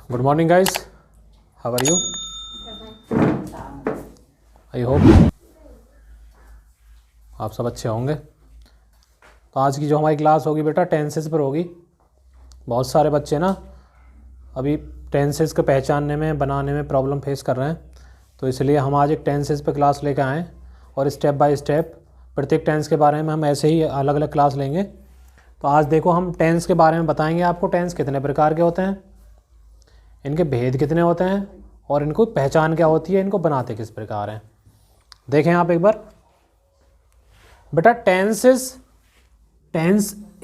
Good morning guys, how are you? I hope आप सब अच्छे होंगे। तो आज की जो हमारी क्लास होगी बेटा टेंसेस पर होगी। बहुत सारे बच्चे ना अभी टेंसेस को पहचानने में बनाने में प्रॉब्लम फेस कर रहे हैं, तो इसलिए हम आज एक टेंसेस पे क्लास लेकर आएँ और स्टेप बाय स्टेप प्रत्येक टेंस के बारे में हम ऐसे ही अलग अलग क्लास लेंगे। तो आज देखो हम टेंस के बारे में बताएंगे आपको, टेंस कितने प्रकार के होते हैं, इनके भेद कितने होते हैं और इनको पहचान क्या होती है, इनको बनाते किस प्रकार हैं। देखें आप एक बार बेटा, टेंस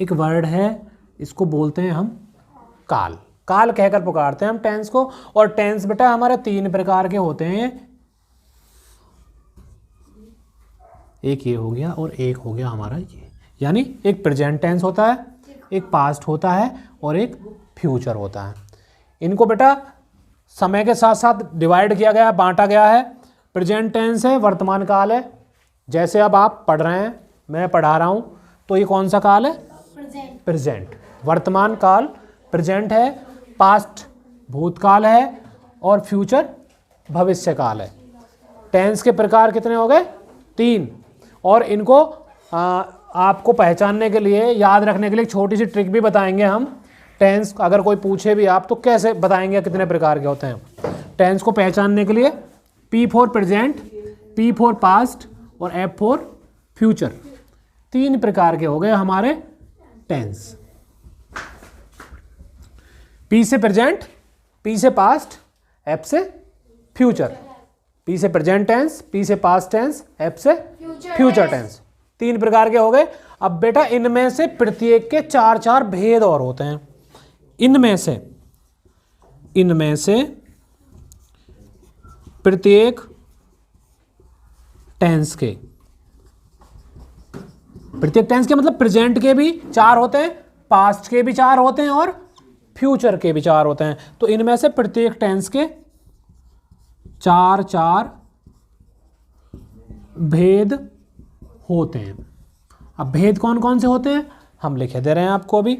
एक वर्ड है, इसको बोलते हैं हम काल। काल कहकर पुकारते हैं हम टेंस को। और टेंस बेटा हमारे तीन प्रकार के होते हैं, एक ये हो गया और एक हो गया हमारा ये, यानी एक प्रेजेंट टेंस होता है, एक पास्ट होता है और एक फ्यूचर होता है। इनको बेटा समय के साथ साथ डिवाइड किया गया, बांटा गया है। प्रेजेंट टेंस है, वर्तमान काल है। जैसे अब आप पढ़ रहे हैं, मैं पढ़ा रहा हूँ, तो ये कौन सा काल है? प्रेजेंट। वर्तमान काल प्रेजेंट है, पास्ट भूतकाल है और फ्यूचर भविष्य काल है। टेंस के प्रकार कितने हो गए? तीन। और इनको आपको पहचानने के लिए, याद रखने के लिए एक छोटी सी ट्रिक भी बताएंगे हम। टेंस अगर कोई पूछे भी आप तो कैसे बताएंगे कितने प्रकार के होते हैं। टेंस को पहचानने के लिए P for present, P for past और F फॉर फ्यूचर, तीन प्रकार के हो गए हमारे टेंस। P से प्रेजेंट, P से पास्ट, F से फ्यूचर। P से प्रेजेंट टेंस, P से पास्ट टेंस, F से फ्यूचर टेंस। तीन प्रकार के हो गए। अब बेटा इनमें से प्रत्येक के चार चार भेद और होते हैं। इनमें से प्रत्येक टेंस के मतलब प्रेजेंट के भी चार होते हैं, पास्ट के भी चार होते हैं और फ्यूचर के भी चार होते हैं। तो इनमें से प्रत्येक टेंस के चार चार भेद होते हैं। अब भेद कौन कौन से होते हैं हम लिखे दे रहे हैं आपको अभी।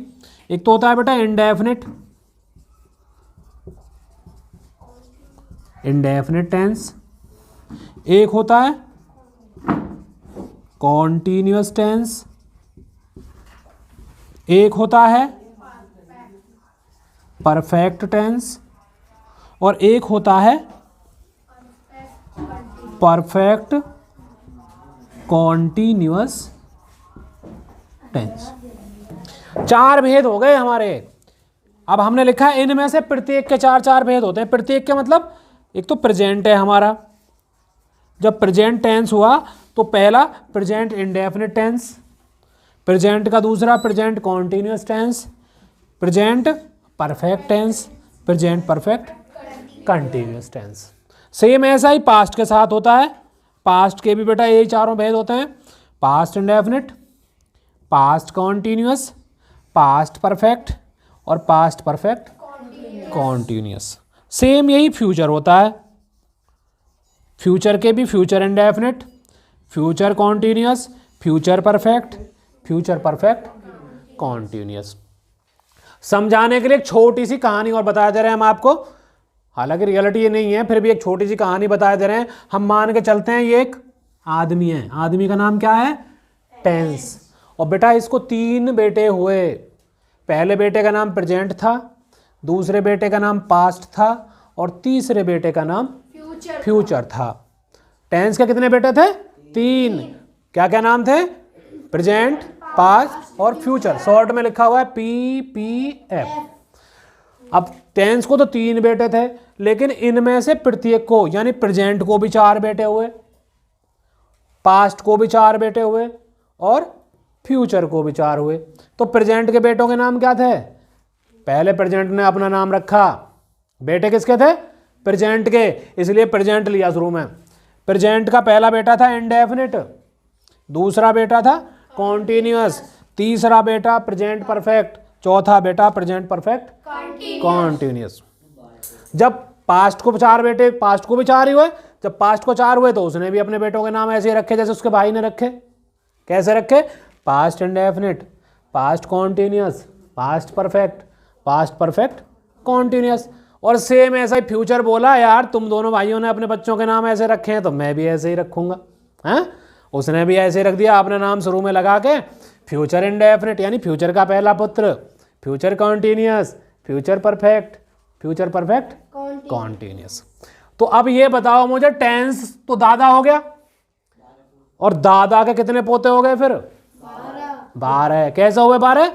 एक तो होता है बेटा इंडेफिनिट टेंस, एक होता है कॉन्टिन्यूअस टेंस, एक होता है परफेक्ट टेंस और एक होता है परफेक्ट कॉन्टिन्यूअस टेंस। चार भेद हो गए हमारे। अब हमने लिखा है इनमें से प्रत्येक के चार चार भेद होते हैं। प्रत्येक के मतलब एक तो प्रेजेंट है हमारा, जब प्रेजेंट टेंस हुआ तो पहला प्रेजेंट इंडेफिनिट टेंस, प्रेजेंट का दूसरा present continuous tense, present perfect tense, present perfect continuous tense. Same ऐसा ही पास्ट के साथ होता है। पास्ट के भी बेटा यही चारों भेद होते हैं, past indefinite, past continuous, past perfect और पास्ट परफेक्ट कॉन्टिन्यूअस। सेम यही फ्यूचर होता है। फ्यूचर के भी future indefinite, future continuous, future perfect, future perfect continuous. समझाने के लिए एक छोटी सी कहानी और बता दे रहे हैं हम आपको। हालांकि रियलिटी ये नहीं है, फिर भी एक छोटी सी कहानी बता दे रहे हैं। हम मान के चलते हैं ये एक आदमी है, आदमी का नाम क्या है? टेंस। और बेटा इसको तीन बेटे हुए। पहले बेटे का नाम प्रेजेंट था, दूसरे बेटे का नाम पास्ट था और तीसरे बेटे का नाम फ्यूचर था। टेंस के कितने बेटे थे? तीन। क्या क्या नाम थे? प्रेजेंट, पास्ट और फ्यूचर। शॉर्ट में लिखा हुआ है PPF। अब टेंस को तो तीन बेटे थे, लेकिन इनमें से प्रत्येक को, यानी प्रेजेंट को भी चार बेटे हुए, पास्ट को भी चार बेटे हुए और फ्यूचर को भी चार हुए। तो प्रेजेंट के बेटों के नाम क्या थे? पहले प्रेजेंट ने अपना नाम रखा। बेटे किसके थे? प्रेजेंट के, इसलिए प्रेजेंट लिया शुरू में। प्रेजेंट का पहला बेटा था इंडेफिनिट, दूसरा बेटा था कॉन्टिन्यूअस, तीसरा बेटा प्रेजेंट परफेक्ट, चौथा बेटा प्रेजेंट परफेक्ट कॉन्टिन्यूअस। जब पास्ट को चार बेटे, पास्ट को भी चार ही हुए। जब पास्ट को चार हुए तो उसने भी अपने बेटों के नाम ऐसे ही रखे जैसे उसके भाई ने रखे। कैसे रखे? Past indefinite, past continuous, past perfect continuous. और सेम ऐसा ही फ्यूचर बोला, यार तुम दोनों भाइयों ने अपने बच्चों के नाम ऐसे रखे हैं तो मैं भी ऐसे ही रखूंगा, हैं? उसने भी ऐसे ही रख दिया अपने नाम शुरू में लगा के, फ्यूचर इंडेफिनिट यानी फ्यूचर का पहला पुत्र, future continuous, future perfect, future perfect continuous. तो अब ये बताओ मुझे, टेंस तो दादा हो गया और दादा के कितने पोते हो गए फिर? 12। कैसे हुए 12?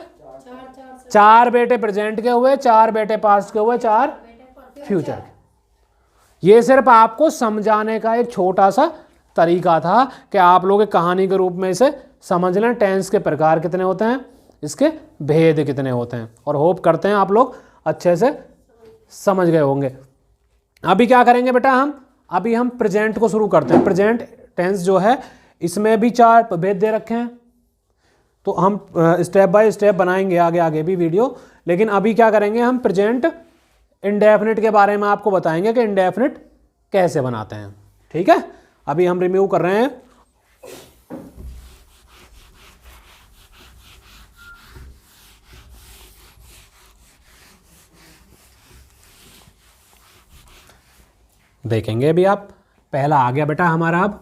4 बेटे प्रेजेंट के हुए, 4 बेटे पास्ट के हुए, 4 फ्यूचर के। ये सिर्फ आपको समझाने का एक छोटा सा तरीका था कि आप लोग एक कहानी के रूप में इसे समझ लें, टेंस के प्रकार कितने होते हैं, इसके भेद कितने होते हैं, और होप करते हैं आप लोग अच्छे से समझ गए होंगे। अभी क्या करेंगे बेटा, अभी हम प्रेजेंट को शुरू करते हैं। प्रेजेंट टेंस जो है इसमें भी 4 भेद दे रखे हैं, तो हम स्टेप बाय स्टेप बनाएंगे आगे आगे भी वीडियो। लेकिन अभी क्या करेंगे, हम प्रेजेंट इंडेफिनिट के बारे में आपको बताएंगे कि इंडेफिनिट कैसे बनाते हैं। ठीक है, अभी हम रिव्यू कर रहे हैं। देखेंगे अभी आप, पहला आ गया बेटा हमारा अब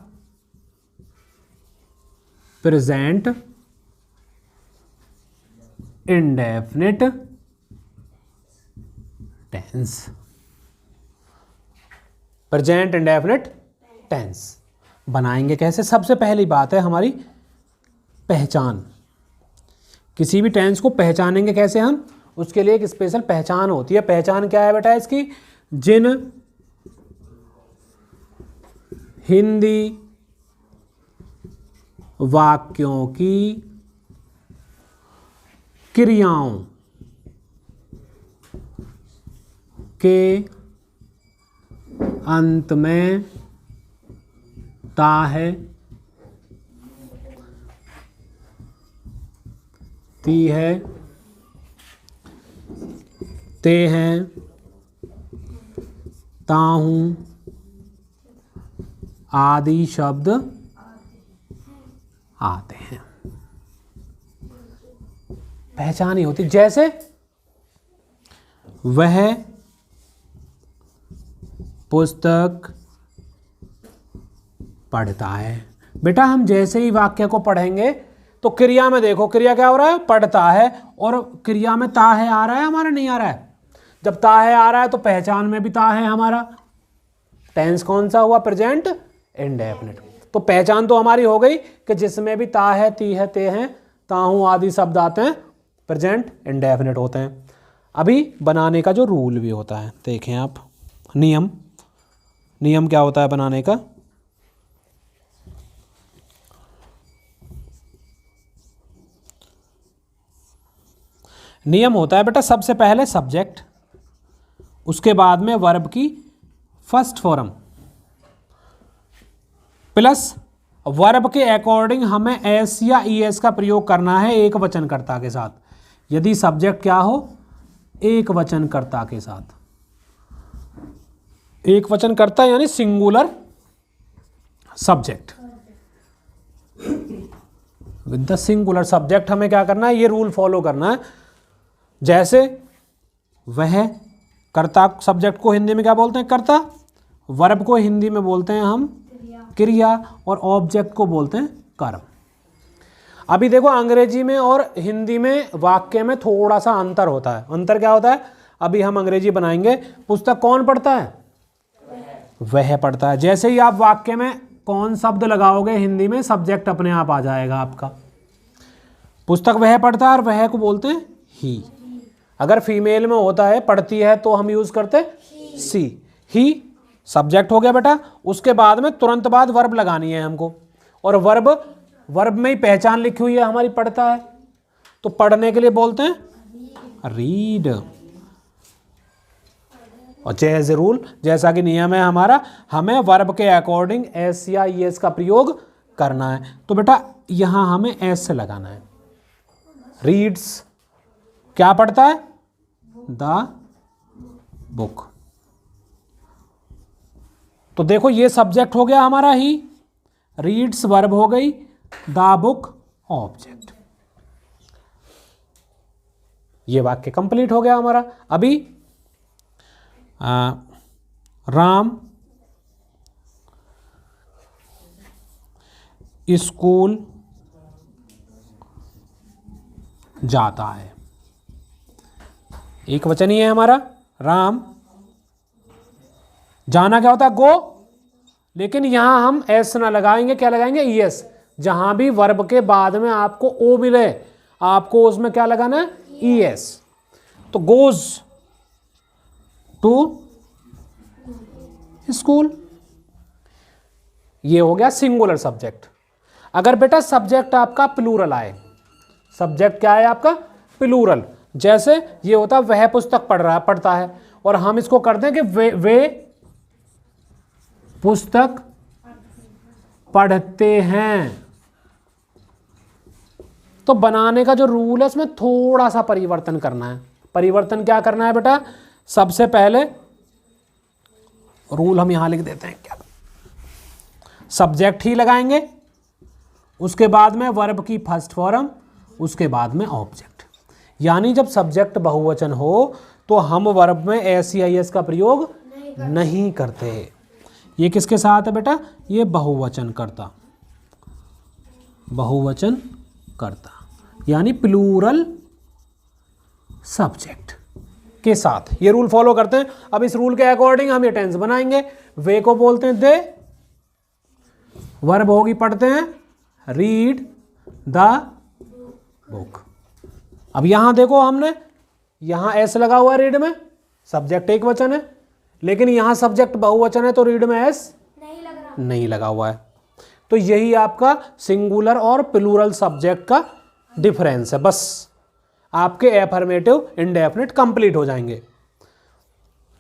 present indefinite tense. Present indefinite tense बनाएंगे कैसे? सबसे पहली बात है हमारी पहचान। किसी भी टेंस को पहचानेंगे कैसे हम, उसके लिए एक स्पेशल पहचान होती है। पहचान क्या है बेटा इसकी? जिन हिंदी वाक्यों की क्रियाओं के अंत में ता है, ती है, ते हैं, ताहूं आदि शब्द आते हैं। पहचान ही होती, जैसे वह पुस्तक पढ़ता है। बेटा हम जैसे ही वाक्य को पढ़ेंगे तो क्रिया में देखो, क्रिया क्या हो रहा है? पढ़ता है। और क्रिया में ता है आ रहा है हमारा, नहीं आ रहा है? जब ता है आ रहा है तो पहचान में भी ता है हमारा। टेंस कौन सा हुआ? Present indefinite. तो पहचान तो हमारी हो गई कि जिसमें भी ता है, ती है, ते हैं, ताहूं आदि शब्द आते हैं, प्रेजेंट इंडेफिनिट होते हैं। अभी बनाने का जो रूल भी होता है, देखें आप, नियम। नियम क्या होता है बनाने का? नियम होता है बेटा सबसे पहले सब्जेक्ट, उसके बाद में वर्ब की फर्स्ट फॉर्म प्लस वर्ब के अकॉर्डिंग हमें एस या ई एस का प्रयोग करना है एक वचनकर्ता के साथ। यदि सब्जेक्ट क्या हो? एक वचनकर्ता के साथ। एक वचनकर्ता यानी singular subject. With the singular subject हमें क्या करना है? ये रूल फॉलो करना है। जैसे वह, कर्ता सब्जेक्ट को हिंदी में क्या बोलते हैं? कर्ता। वर्ब को हिंदी में बोलते हैं हम क्रिया, और ऑब्जेक्ट को बोलते हैं कर्म। अभी देखो अंग्रेजी में और हिंदी में वाक्य में थोड़ा सा अंतर होता है। अंतर क्या होता है? अभी हम अंग्रेजी बनाएंगे। पुस्तक कौन पढ़ता है? वह पढ़ता है। जैसे ही आप वाक्य में कौन शब्द लगाओगे हिंदी में, सब्जेक्ट अपने आप आ जाएगा आपका। पुस्तक वह पढ़ता है और वह को बोलते हैं ही। अगर फीमेल में होता है पढ़ती है तो हम यूज करते सी। ही सब्जेक्ट हो गया बेटा। उसके बाद में तुरंत बाद वर्ब लगानी है हमको, और वर्ब में ही पहचान लिखी हुई है हमारी, पढ़ता है, तो पढ़ने के लिए बोलते हैं रीड। और जैसे रूल, जैसा कि नियम है हमारा, हमें वर्ब के अकॉर्डिंग एस या ई एस का प्रयोग करना है। तो बेटा यहां हमें एस से लगाना है। रीड्स क्या पढ़ता है? The book. तो देखो ये सब्जेक्ट हो गया हमारा ही, रीड्स वर्ब हो गई, द बुक ऑब्जेक्ट। ये वाक्य कंप्लीट हो गया हमारा। अभी राम स्कूल जाता है। एक वचन ही है हमारा, राम। जाना क्या होता है? गो। लेकिन यहां हम एस ना लगाएंगे, क्या लगाएंगे? ईएस। जहां भी वर्ब के बाद में आपको ओ मिले, आपको उसमें क्या लगाना है? ईएस। तो गोज टू स्कूल, ये हो गया सिंगुलर सब्जेक्ट। अगर बेटा सब्जेक्ट आपका प्लूरल आए, सब्जेक्ट क्या है आपका? प्लूरल। जैसे ये होता है वह पुस्तक पढ़ता है, और हम इसको करते हैं कि वे पुस्तक पढ़ते हैं। तो बनाने का जो रूल है उसमें थोड़ा सा परिवर्तन करना है। परिवर्तन क्या करना है बेटा? सबसे पहले रूल हम यहां लिख देते हैं, क्या सब्जेक्ट ही लगाएंगे, उसके बाद में वर्ब की फर्स्ट फॉर्म, उसके बाद में ऑब्जेक्ट। यानी जब सब्जेक्ट बहुवचन हो तो हम वर्ब में एस या एस का प्रयोग नहीं करते। ये किसके साथ है बेटा? ये बहुवचन करता, बहुवचन करता यानी प्लूरल सब्जेक्ट के साथ ये रूल फॉलो करते हैं। अब इस रूल के अकॉर्डिंग हम ये टेंस बनाएंगे। वे को बोलते हैं दे, वर्ब होगी पढ़ते हैं, रीड द बुक। अब यहां देखो, हमने यहां एस लगा हुआ है रीड में, सब्जेक्ट एक वचन है, लेकिन यहां सब्जेक्ट बहुवचन है तो रीड में एस नहीं लगा हुआ है। तो यही आपका सिंगुलर और प्लूरल सब्जेक्ट का डिफरेंस है। बस आपके एफर्मेटिव इंडेफिनिट कंप्लीट हो जाएंगे।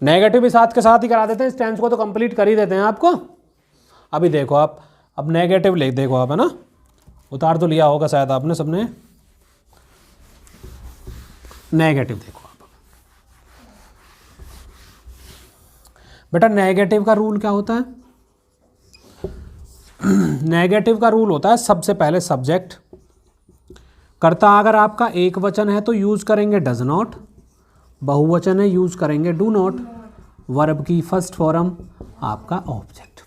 नेगेटिव भी साथ के साथ ही करा देते हैं, इस टेंस को तो कंप्लीट कर ही देते हैं आपको। अभी देखो आप, अब नेगेटिव लिख देखो आप, है ना, उतार तो लिया होगा शायद आपने सबने। नेगेटिव देखो आप बेटा, नेगेटिव का रूल क्या होता है? नेगेटिव का रूल होता है सबसे पहले सब्जेक्ट, कर्ता अगर आपका एक वचन है तो यूज करेंगे डज नॉट, बहुवचन है यूज करेंगे डू नॉट, वर्ब की फर्स्ट फॉर्म आपका ऑब्जेक्ट।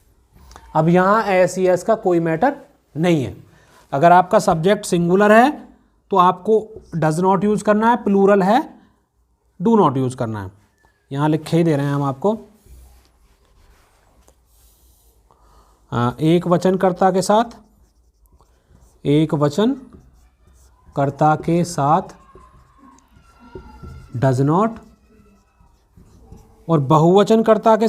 अब यहाँ एस एस का कोई मैटर नहीं है। अगर आपका सब्जेक्ट सिंगुलर है तो आपको डज नॉट यूज करना है, प्लूरल है डू नॉट यूज करना है। यहाँ लिखे ही दे रहे हैं हम आपको, एक वचन कर्ता के साथ, एक वचन कर्ता के साथ डज नॉट, और बहुवचन कर्ता के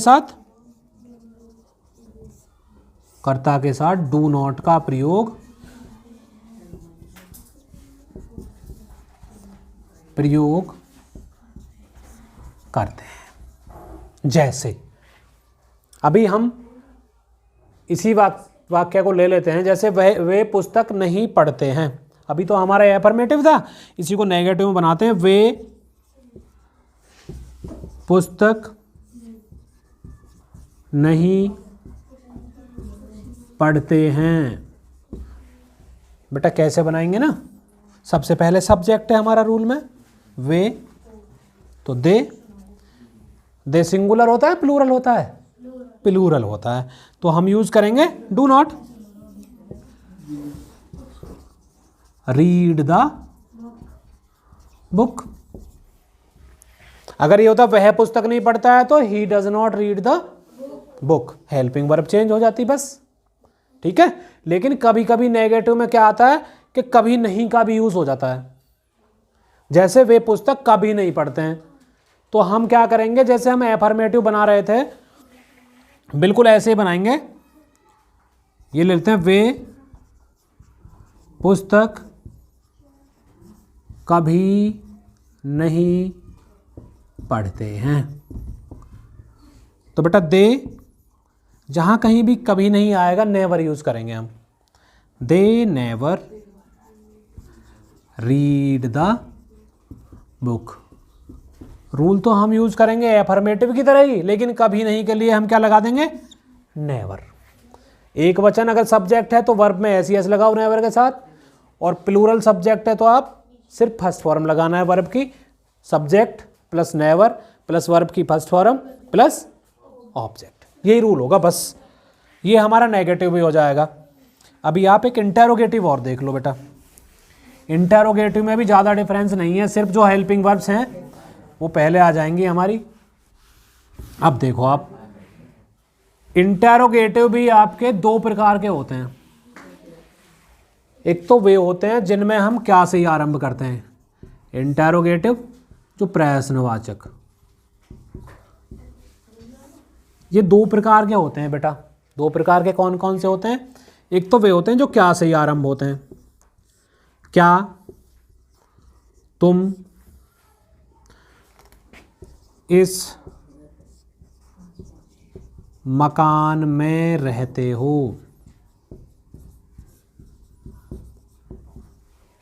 साथ डू नॉट का प्रयोग करते हैं। जैसे अभी हम इसी वाक्य को ले लेते हैं, जैसे वे पुस्तक नहीं पढ़ते हैं। अभी तो हमारा एफर्मेटिव था, इसी को नेगेटिव में बनाते हैं। वे पुस्तक नहीं पढ़ते हैं। बेटा कैसे बनाएंगे ना, सबसे पहले सब्जेक्ट है हमारा रूल में वे, तो दे सिंगुलर होता है प्लूरल होता है? प्लूरल होता है, तो हम यूज करेंगे do not. Read the book. अगर ये होता वह पुस्तक नहीं पढ़ता है तो he does not read the book, helping verb change हो जाती बस, ठीक है। लेकिन कभी कभी नेगेटिव में क्या आता है कि कभी नहीं का भी यूज हो जाता है। जैसे वे पुस्तक कभी नहीं पढ़ते हैं, तो हम क्या करेंगे, जैसे हम एफर्मेटिव बना रहे थे बिल्कुल ऐसे ही बनाएंगे। ये लेते हैं, वे पुस्तक कभी नहीं पढ़ते हैं। तो बेटा दे, जहां कहीं भी कभी नहीं आएगा नेवर यूज करेंगे हम। They never read the book. Rule तो हम यूज करेंगे एफर्मेटिव की तरह ही, लेकिन कभी नहीं के लिए हम क्या लगा देंगे, नेवर। एक वचन अगर सब्जेक्ट है तो वर्ब में एस एस लगाओ नेवर के साथ, और प्लूरल सब्जेक्ट है तो आप सिर्फ फर्स्ट फॉर्म लगाना है वर्ब की, subject plus never plus verb की फर्स्ट फॉर्म प्लस ऑब्जेक्ट, यही रूल होगा बस। ये हमारा नेगेटिव भी हो जाएगा। अभी आप एक इंटेरोगेटिव और देख लो बेटा। इंटेरोगेटिव में भी ज़्यादा डिफरेंस नहीं है, सिर्फ जो हेल्पिंग वर्ब्स हैं वो पहले आ जाएंगी हमारी। अब देखो आप, इंटेरोगेटिव भी आपके दो प्रकार के होते हैं। एक तो वे होते हैं जिनमें हम क्या से ही आरंभ करते हैं, इंटेरोगेटिव जो प्रश्नवाचक, ये दो प्रकार के होते हैं बेटा। दो प्रकार के कौन कौन से होते हैं? एक तो वे होते हैं जो क्या से ही आरंभ होते हैं, क्या तुम इस मकान में रहते हो।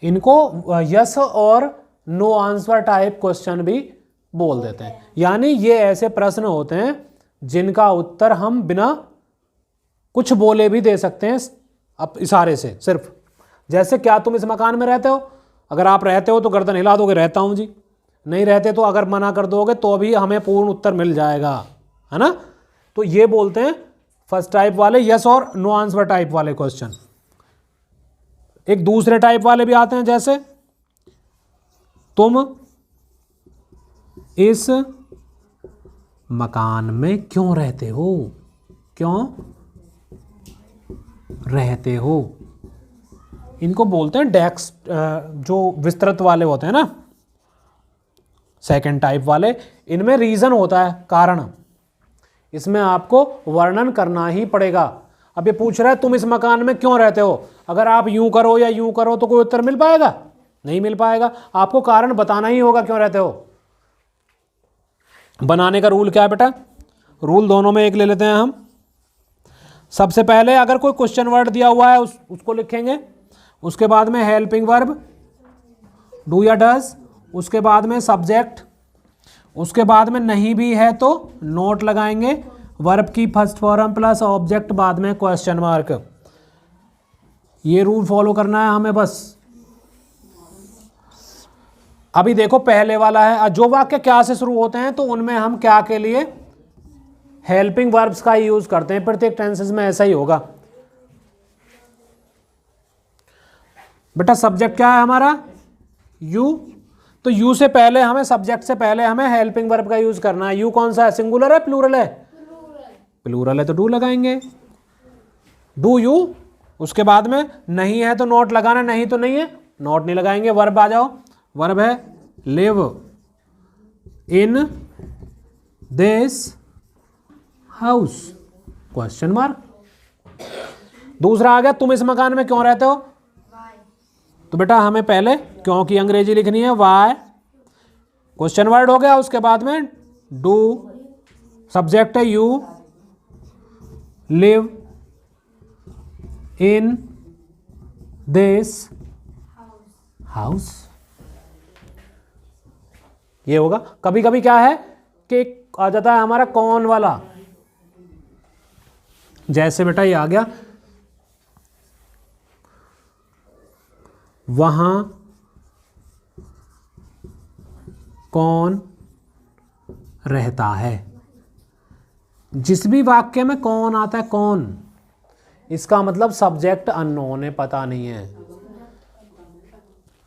इनको यस और नो आंसर टाइप क्वेश्चन भी बोल देते हैं। यानी ये ऐसे प्रश्न होते हैं जिनका उत्तर हम बिना कुछ बोले भी दे सकते हैं, अब इशारे से सिर्फ। जैसे क्या तुम इस मकान में रहते हो? अगर आप रहते हो तो गर्दन हिला दोगे, रहता हूं जी। नहीं रहते तो अगर मना कर दोगे तो भी हमें पूर्ण उत्तर मिल जाएगा, है ना। तो ये बोलते हैं फर्स्ट टाइप वाले यस और नो आंसर टाइप वाले क्वेश्चन। एक दूसरे टाइप वाले भी आते हैं, जैसे तुम इस मकान में क्यों रहते हो? क्यों रहते हो? इनको बोलते हैं डेक्स, जो विस्तृत वाले होते हैं ना, सेकंड टाइप वाले। इनमें रीजन होता है, कारण। इसमें आपको वर्णन करना ही पड़ेगा। अब ये पूछ रहा है तुम इस मकान में क्यों रहते हो, अगर आप यूं करो या यूं करो तो कोई उत्तर मिल पाएगा? नहीं मिल पाएगा। आपको कारण बताना ही होगा क्यों रहते हो। बनाने का रूल क्या है बेटा? रूल दोनों में एक ले लेते हैं हम। सबसे पहले अगर कोई क्वेश्चन वर्ड दिया हुआ है उसको लिखेंगे, उसके बाद में हेल्पिंग वर्ब डू या डज, उसके बाद में सब्जेक्ट, उसके बाद में नहीं भी है तो नोट लगाएंगे, वर्ब की फर्स्ट फॉर्म प्लस ऑब्जेक्ट, बाद में क्वेश्चन मार्क। ये रूल फॉलो करना है हमें बस। अभी देखो पहले वाला है, जो वाक्य क्या से शुरू होते हैं तो उनमें हम क्या के लिए हेल्पिंग वर्ब्स का यूज करते हैं। प्रत्येक टेंसेस में ऐसा ही होगा बेटा। सब्जेक्ट क्या है हमारा? यू। तो यू से पहले हमें, सब्जेक्ट से पहले हमें हेल्पिंग वर्ब का यूज करना है। यू कौन सा है? सिंगुलर है प्लूरल है? प्लूरल है तो डू लगाएंगे, डू यू। उसके बाद में नहीं है तो नोट लगाना, नहीं तो नहीं है नोट नहीं लगाएंगे। वर्ब आ जाओ, वर्ब है live in this house, question mark. दूसरा आ गया तुम इस मकान में क्यों रहते हो? तो बेटा हमें पहले क्यों की अंग्रेजी लिखनी है, वाई, क्वेश्चन वर्ड हो गया। उसके बाद में डू, सब्जेक्ट है you, live in this house, ये होगा। कभी कभी क्या है कि आ जाता है हमारा कौन वाला, जैसे बेटा ये आ गया, वहां कौन रहता है। जिस भी वाक्य में कौन आता है, कौन, इसका मतलब सब्जेक्ट अननोन है, पता नहीं है।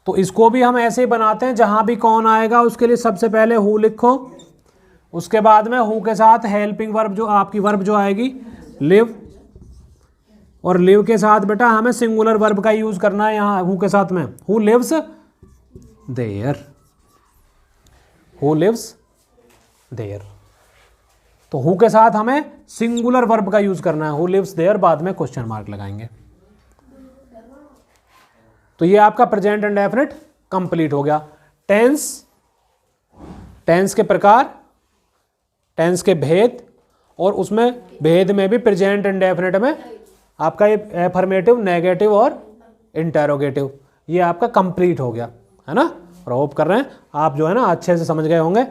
तो इसको भी हम ऐसे ही बनाते हैं, जहां भी कौन आएगा उसके लिए सबसे पहले हु लिखो, उसके बाद में हु के साथ हेल्पिंग वर्ब, जो आपकी वर्ब जो आएगी लिव, और लिव के साथ बेटा हमें सिंगुलर वर्ब का यूज करना है यहां हु के साथ में। Who lives there, who lives there. तो हु के साथ हमें सिंगुलर वर्ब का यूज करना है, हु लिव्स देयर, बाद में क्वेश्चन मार्क लगाएंगे। तो ये आपका प्रेजेंट इंडेफिनिट कंप्लीट हो गया। टेंस, टेंस के प्रकार, टेंस के भेद, और उसमें भेद में भी प्रेजेंट इंडेफिनिट में आपका ये एफर्मेटिव, नेगेटिव और इंटेरोगेटिव, ये आपका कंप्लीट हो गया, है ना। और होप कर रहे हैं आप जो है ना अच्छे से समझ गए होंगे।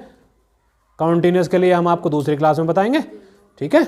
कंटिन्यूअस के लिए हम आपको दूसरी क्लास में बताएंगे, ठीक है।